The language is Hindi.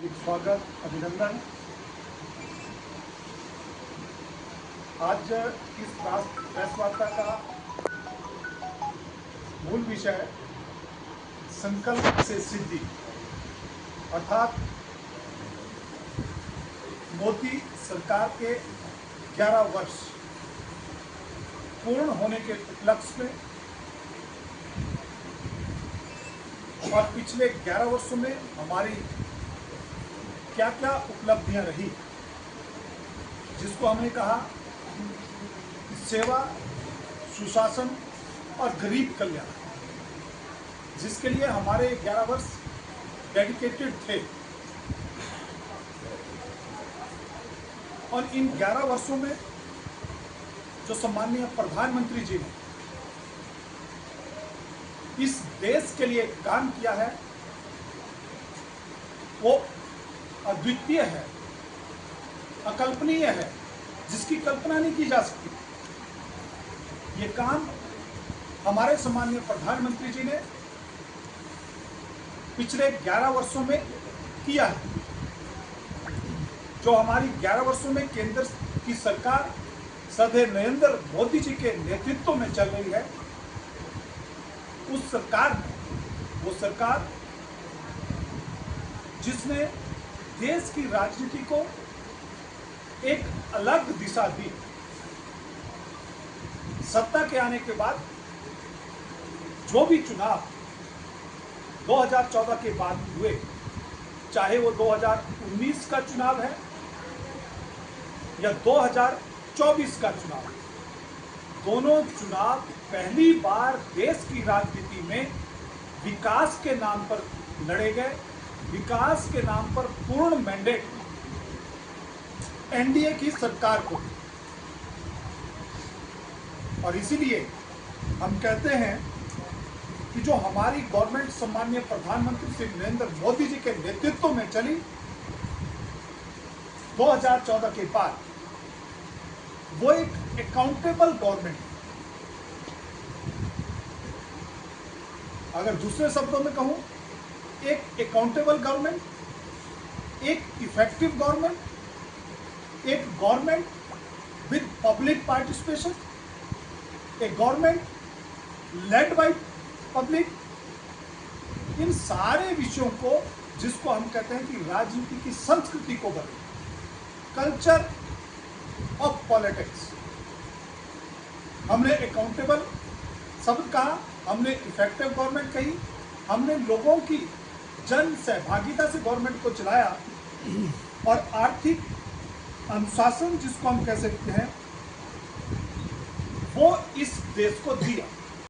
हार्दिक स्वागत, अभिनंदन। आज इस प्रेस वार्ता का मूल विषय संकल्प से सिद्धि अर्थात मोदी सरकार के 11 वर्ष पूर्ण होने के उपलक्ष्य में और पिछले 11 वर्षों में हमारी क्या क्या उपलब्धियां रही, जिसको हमने कहा सेवा, सुशासन और गरीब कल्याण, जिसके लिए हमारे 11 वर्ष डेडिकेटेड थे। और इन 11 वर्षों में जो सम्माननीय प्रधानमंत्री जी ने इस देश के लिए काम किया है वो अद्वितीय है, अकल्पनीय है, जिसकी कल्पना नहीं की जा सकती। ये काम हमारे सम्माननीय प्रधानमंत्री जी ने पिछले 11 वर्षों में किया है। जो हमारी 11 वर्षों में केंद्र की सरकार श्रद्धेय नरेंद्र मोदी जी के नेतृत्व में चल रही है, उस सरकार में वो सरकार जिसने देश की राजनीति को एक अलग दिशा दी। सत्ता के आने के बाद जो भी चुनाव 2014 के बाद हुए, चाहे वो 2019 का चुनाव है या 2024 का चुनाव, दोनों चुनाव पहली बार देश की राजनीति में विकास के नाम पर लड़े गए। विकास के नाम पर पूर्ण मैंडेट एनडीए की सरकार को, और इसीलिए हम कहते हैं कि जो हमारी गवर्नमेंट सम्माननीय प्रधानमंत्री श्री नरेंद्र मोदी जी के नेतृत्व में चली 2014 के बाद, वो एक अकाउंटेबल गवर्नमेंट, अगर दूसरे शब्दों में कहूं, एक अकाउंटेबल गवर्नमेंट, एक इफेक्टिव गवर्नमेंट, एक government with public participation, a government led by public. इन सारे विषयों को, जिसको हम कहते हैं कि राजनीति की संस्कृति को बदले, कल्चर ऑफ पॉलिटिक्स। हमने अकाउंटेबल शब्द कहा, हमने इफेक्टिव गवर्नमेंट कही, हमने लोगों की जन सहभागिता से गवर्नमेंट को चलाया, और आर्थिक अनुशासन जिसको हम कह सकते हैं, वो इस देश को दिया।